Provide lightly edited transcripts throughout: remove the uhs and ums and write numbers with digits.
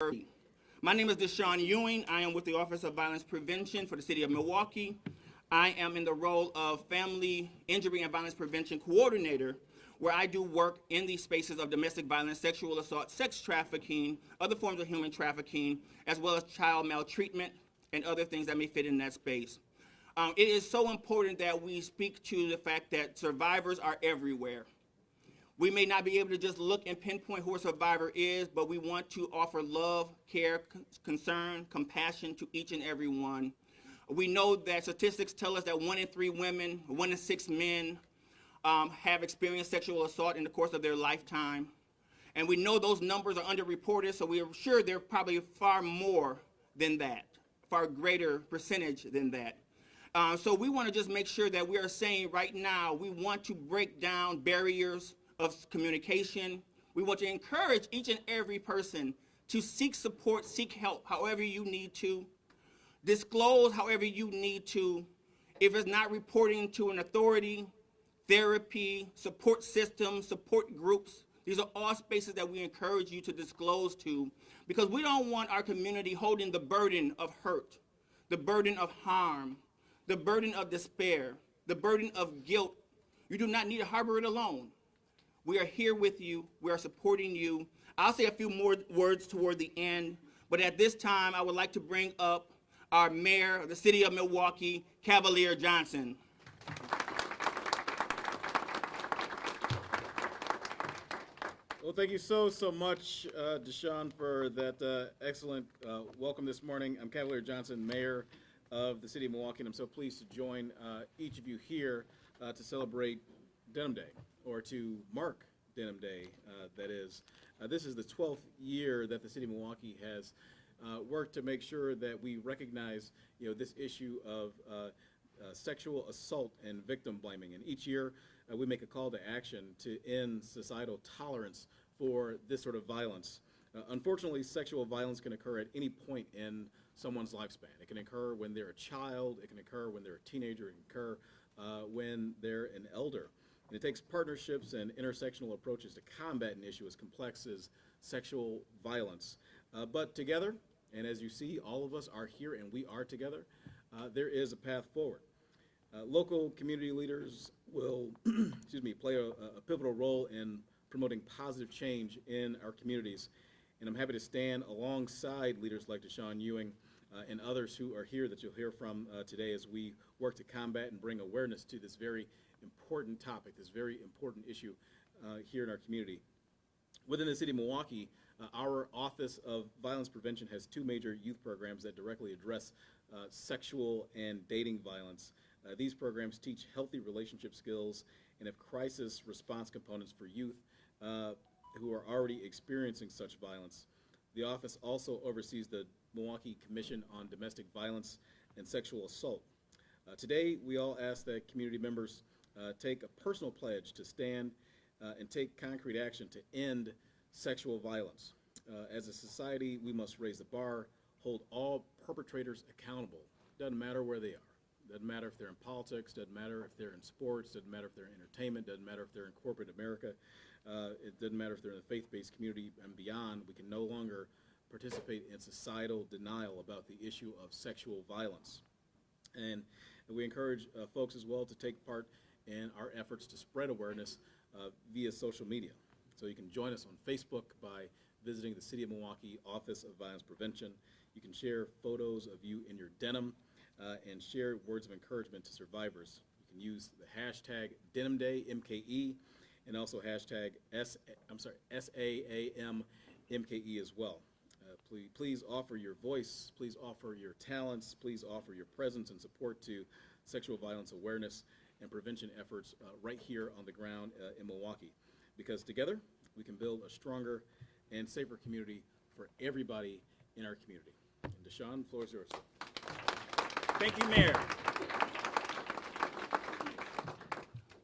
My name is Deshaun Ewing. I am with the Office of Violence Prevention for the City of Milwaukee. I am in the role of Family Injury and Violence Prevention Coordinator, where I do work in these spaces of domestic violence, sexual assault, sex trafficking, other forms of human trafficking, as well as child maltreatment and other things that may fit in that space. It is so important that we speak to the fact that survivors are everywhere. We may not be able to just look and pinpoint who a survivor is, but we want to offer love, care, concern, compassion to each and every one. We know that statistics tell us that 1 in 3 women, 1 in 6 men have experienced sexual assault in the course of their lifetime. And we know those numbers are underreported, so we are sure they're probably far more than that, far greater percentage than that. So we want to just make sure that we are saying right now, we want to break down barriers of communication. We want to encourage each and every person to seek support, seek help however you need to, disclose however you need to. If it's not reporting to an authority, therapy, support systems, support groups, these are all spaces that we encourage you to disclose to, because we don't want our community holding the burden of hurt, the burden of harm, the burden of despair, the burden of guilt. You do not need to harbor it alone. We are here with you. We are supporting you. I'll say a few more words toward the end, but at this time, I would like to bring up our mayor of the City of Milwaukee, Cavalier Johnson. Well, thank you so much, Deshaun, for that excellent welcome this morning. I'm Cavalier Johnson, mayor of the City of Milwaukee, and I'm so pleased to join each of you here to celebrate Denim Day, or to mark Denim Day, that is. This is the 12th year that the City of Milwaukee has worked to make sure that we recognize, this issue of sexual assault and victim blaming. And each year we make a call to action to end societal tolerance for this sort of violence. Unfortunately, sexual violence can occur at any point in someone's lifespan. It can occur when they're a child, it can occur when they're a teenager, it can occur when they're an elder. And it takes partnerships and intersectional approaches to combat an issue as complex as sexual violence. But together, and as you see, all of us are here and we are together, there is a path forward. Local community leaders will play a pivotal role in promoting positive change in our communities. And I'm happy to stand alongside leaders like Deshaun Ewing and others who are here that you'll hear from today as we work to combat and bring awareness to this very important topic, this very important issue here in our community. Within the City of Milwaukee, our Office of Violence Prevention has 2 major youth programs that directly address sexual and dating violence. These programs teach healthy relationship skills and have crisis response components for youth who are already experiencing such violence. The office also oversees the Milwaukee Commission on Domestic Violence and Sexual Assault. Today, we all ask that community members take a personal pledge to stand and take concrete action to end sexual violence. As a society, we must raise the bar, hold all perpetrators accountable. Doesn't matter where they are. Doesn't matter if they're in politics, doesn't matter if they're in sports, doesn't matter if they're in entertainment, doesn't matter if they're in corporate America, it doesn't matter if they're in the faith-based community and beyond. We can no longer participate in societal denial about the issue of sexual violence. And we encourage folks as well to take part in our efforts to spread awareness via social media. So you can join us on Facebook by visiting the City of Milwaukee Office of Violence Prevention. You can share photos of you in your denim and share words of encouragement to survivors. You can use the hashtag Denim Day, MKE, and also hashtag SAAM-MKE as well. Please offer your voice, please offer your talents, please offer your presence and support to sexual violence awareness and prevention efforts right here on the ground in Milwaukee. Because together, we can build a stronger and safer community for everybody in our community. And Deshaun, the floor is yours. Thank you, Mayor.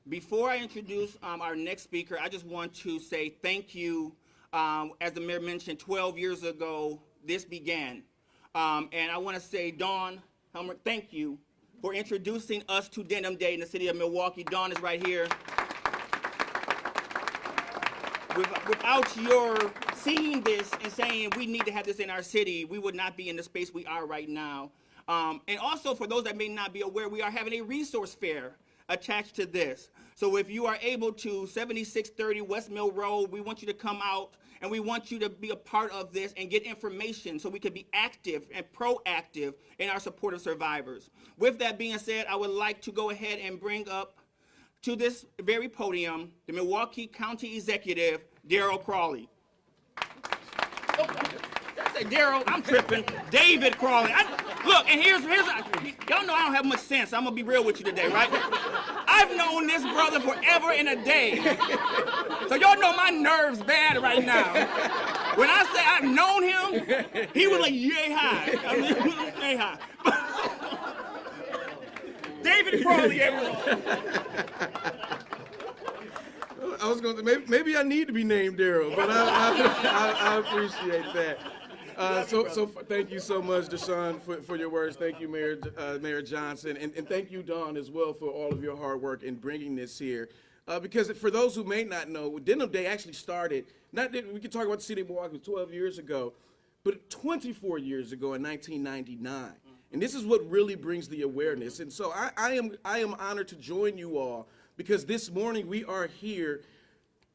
Before I introduce our next speaker, I just want to say thank you. As the mayor mentioned, 12 years ago, this began. And I want to say, Dawn Helmer, thank you for introducing us to Denim Day in the City of Milwaukee. Dawn is right here. Without your seeing this and saying we need to have this in our city, we would not be in the space we are right now. And also, for those that may not be aware, we are having a resource fair attached to this. So if you are able to, 7630 West Mill Road, we want you to come out and we want you to be a part of this and get information so we can be active and proactive in our support of survivors. With that being said, I would like to go ahead and bring up to this very podium the Milwaukee County Executive, Daryl Crawley. Daryl, I'm tripping. David Crawley. Look, and here's y'all know I don't have much sense. I'm gonna be real with you today, right? I've known this brother forever and a day. So y'all know my nerves bad right now. When I say I've known him, he was like, yay high. I mean, yay high. David Crawley, everyone. I was going to maybe I need to be named Daryl, but I appreciate that. So thank you so much, Deshaun, for your words. Thank you, Mayor Johnson, and thank you, Dawn, as well, for all of your hard work in bringing this here. Because for those who may not know, Denim Day actually started, we can talk about the city of Milwaukee 12 years ago, but 24 years ago in 1999. And this is what really brings the awareness. And so I am honored to join you all, because this morning we are here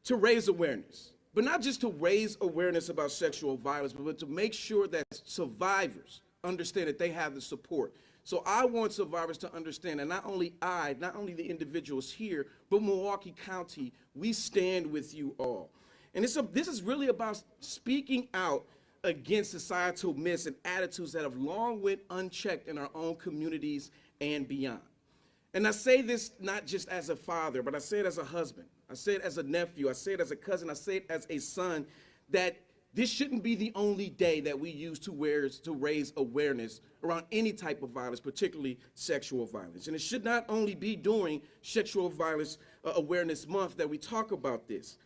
to raise awareness. But not just to raise awareness about sexual violence, but to make sure that survivors understand that they have the support. So I want survivors to understand that not only the individuals here, but Milwaukee County, we stand with you all. And this is really about speaking out against societal myths and attitudes that have long went unchecked in our own communities and beyond. And I say this not just as a father, but I say it as a husband. I say it as a nephew. I say it as a cousin. I say it as a son, that this shouldn't be the only day that we use to raise awareness around any type of violence, particularly sexual violence. And it should not only be during Sexual Violence Awareness Month that we talk about this.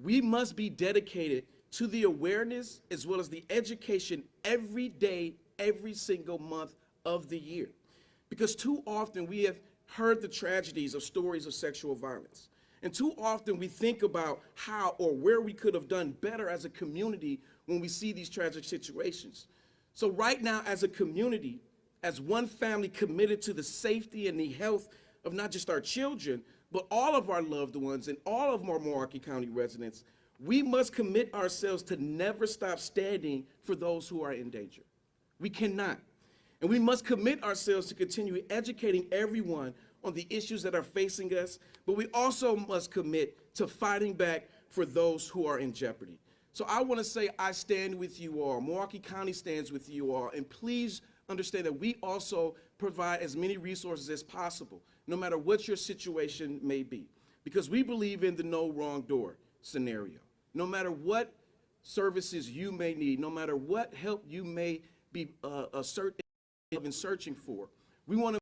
We must be dedicated to the awareness as well as the education every day, every single month of the year. Because too often we have heard the tragedies of stories of sexual violence. And too often we think about how or where we could have done better as a community when we see these tragic situations. So right now, as a community, as one family committed to the safety and the health of not just our children, but all of our loved ones and all of our Milwaukee County residents, we must commit ourselves to never stop standing for those who are in danger. We cannot. And we must commit ourselves to continue educating everyone on the issues that are facing us, but we also must commit to fighting back for those who are in jeopardy. So I want to say I stand with you all. Milwaukee County stands with you all, and please understand that we also provide as many resources as possible, no matter what your situation may be, because we believe in the no wrong door scenario. No matter what services you may need, no matter what help you may be searching for, we want to